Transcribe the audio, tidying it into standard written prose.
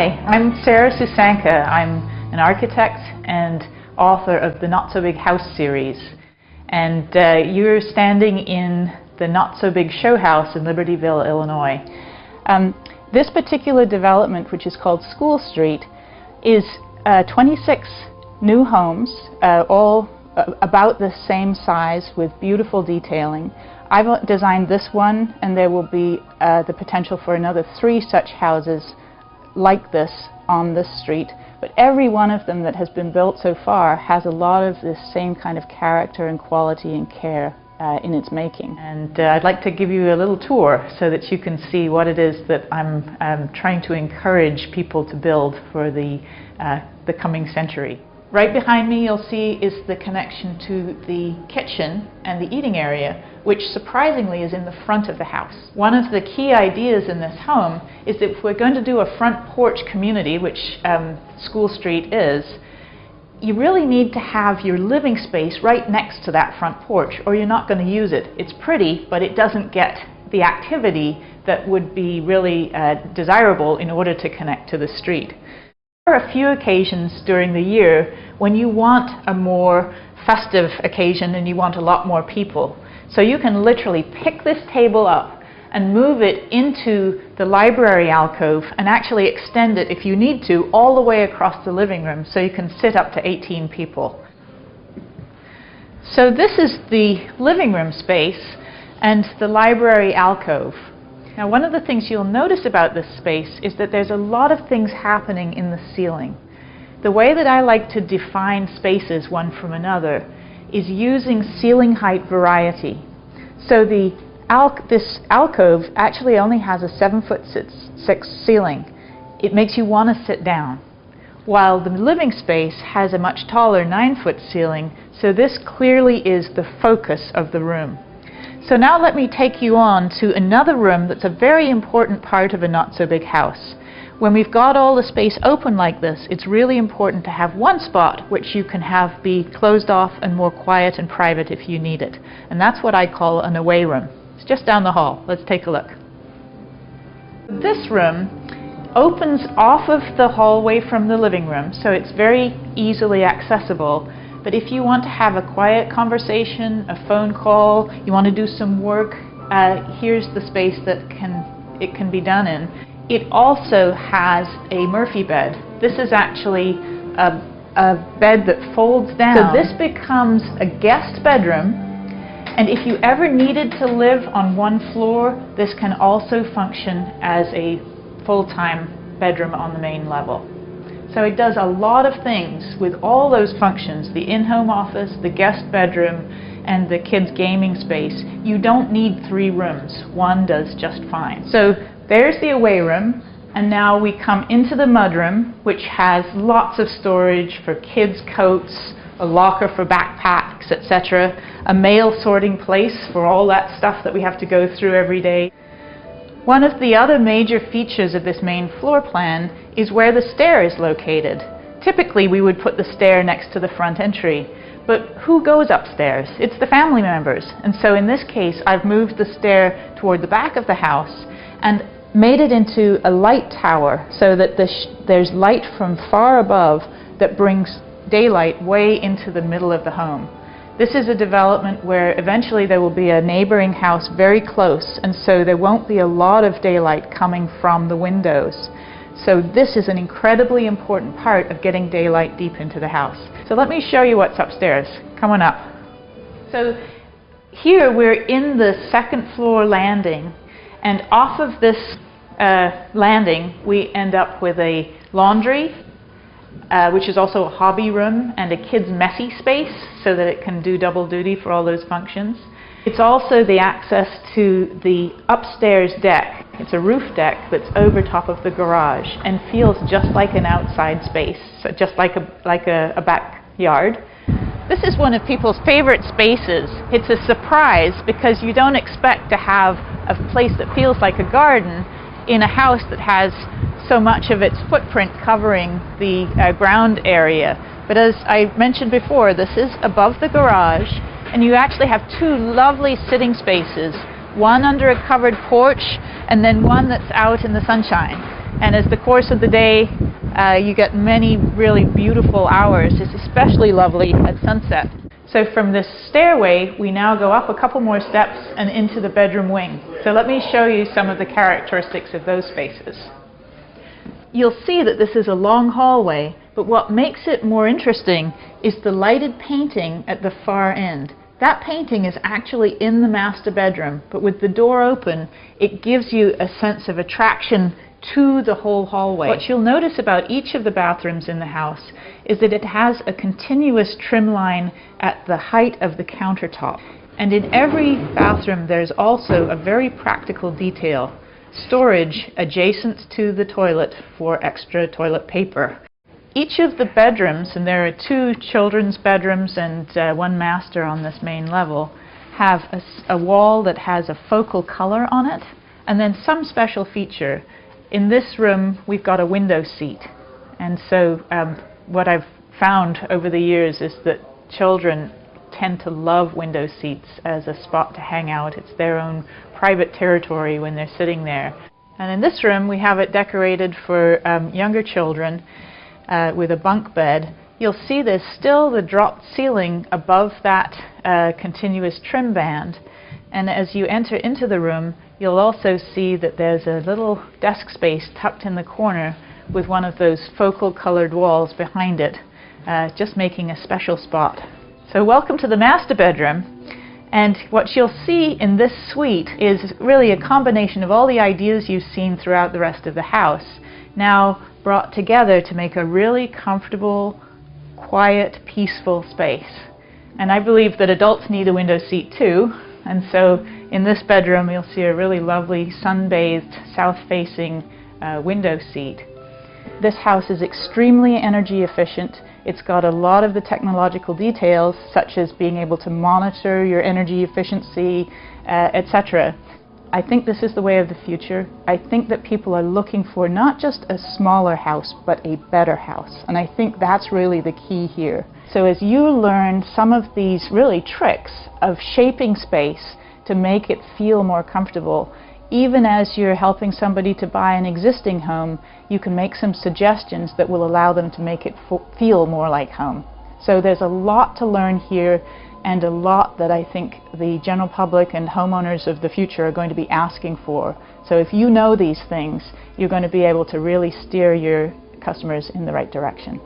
Hi, I'm Susanka. I'm an architect and author of the Not So Big House series. And you're standing in the Not So Big Show House in Libertyville, Illinois. This particular development, which is called SchoolStreet, is 26 new homes, all about the same size with beautiful detailing. I've designed this one, and there will be the potential for another 3 such houses like this on this street. But every one of them that has been built so far has a lot of this same kind of character and quality and care in its making. And I'd like to give you a little tour so that you can see what it is that I'm trying to encourage people to build for the coming century. Right behind me you'll see is the connection to the kitchen and the eating area, which surprisingly is in the front of the house. One of the key ideas in this home is that if we're going to do a front porch community, which SchoolStreet is, you really need to have your living space right next to that front porch, or you're not going to use it. It's pretty, but it doesn't get the activity that would be really desirable in order to connect to the street. There are a few occasions during the year when you want a more festive occasion and you want a lot more people. So you can literally pick this table up and move it into the library alcove and actually extend it, if you need to, all the way across the living room so you can sit up to 18 people. So this is the living room space and the library alcove. Now, one of the things you'll notice about this space is that there's a lot of things happening in the ceiling. The way that I like to define spaces one from another is using ceiling height variety. So this alcove actually only has a 7'6" ceiling. It makes you want to sit down, while the living space has a much taller 9-foot ceiling, so this clearly is the focus of the room. So now let me take you on to another room that's a very important part of a not so big house. When we've got all the space open like this, it's really important to have one spot which you can have be closed off and more quiet and private if you need it. And that's what I call an away room. It's just down the hall. Let's take a look. This room opens off of the hallway from the living room, so it's very easily accessible. But if you want to have a quiet conversation, a phone call, you want to do some work, here's the space that it can be done in. It also has a Murphy bed. This is actually a bed that folds down. So this becomes a guest bedroom, and if you ever needed to live on one floor, this can also function as a full-time bedroom on the main level. So it does a lot of things with all those functions, the in-home office, the guest bedroom, and the kids' gaming space. You don't need 3 rooms. One does just fine. So there's the away room, and now we come into the mudroom, which has lots of storage for kids' coats, a locker for backpacks, etc., a mail sorting place for all that stuff that we have to go through every day. One of the other major features of this main floor plan is where the stair is located. Typically we would put the stair next to the front entry, but who goes upstairs? It's the family members. And so in this case I've moved the stair toward the back of the house and made it into a light tower so that there's light from far above that brings daylight way into the middle of the home. This is a development where eventually there will be a neighboring house very close, and so there won't be a lot of daylight coming from the windows. So this is an incredibly important part of getting daylight deep into the house. So let me show you what's upstairs. Come on up. So here we're in the 2nd floor landing, and off of this landing we end up with a laundry, which is also a hobby room, and a kids' messy space so that it can do double duty for all those functions. It's also the access to the upstairs deck. It's a roof deck that's over top of the garage and feels just like an outside space, so just like a backyard. This is one of people's favorite spaces. It's a surprise because you don't expect to have a place that feels like a garden in a house that has so much of its footprint covering the ground area. But as I mentioned before, this is above the garage, and you actually have 2 lovely sitting spaces, one under a covered porch and then one that's out in the sunshine. And as the course of the day, you get many really beautiful hours. It's especially lovely at sunset. So from this stairway, we now go up a couple more steps and into the bedroom wing. So let me show you some of the characteristics of those spaces. You'll see that this is a long hallway, but what makes it more interesting is the lighted painting at the far end. That painting is actually in the master bedroom, but with the door open, it gives you a sense of attraction to the whole hallway. What you'll notice about each of the bathrooms in the house is that it has a continuous trim line at the height of the countertop. And in every bathroom there's also a very practical detail: storage adjacent to the toilet for extra toilet paper. Each of the bedrooms, and there are 2 children's bedrooms and 1 master on this main level, have a wall that has a focal color on it, and then some special feature. In this room, we've got a window seat. And so what I've found over the years is that children tend to love window seats as a spot to hang out. It's their own private territory when they're sitting there. And in this room, we have it decorated for younger children with a bunk bed. You'll see there's still the dropped ceiling above that continuous trim band. And as you enter into the room, you'll also see that there's a little desk space tucked in the corner with one of those focal colored walls behind it, just making a special spot. So welcome to the master bedroom. And what you'll see in this suite is really a combination of all the ideas you've seen throughout the rest of the house, now brought together to make a really comfortable, quiet, peaceful space. And I believe that adults need a window seat too. And so in this bedroom, you'll see a really lovely sun-bathed, south-facing window seat. This house is extremely energy efficient. It's got a lot of the technological details, such as being able to monitor your energy efficiency, etc. I think this is the way of the future. I think that people are looking for not just a smaller house, but a better house. And I think that's really the key here. So as you learn some of these really tricks of shaping space to make it feel more comfortable, even as you're helping somebody to buy an existing home, you can make some suggestions that will allow them to make it feel more like home. So there's a lot to learn here, and a lot that I think the general public and homeowners of the future are going to be asking for. So if you know these things, you're going to be able to really steer your customers in the right direction.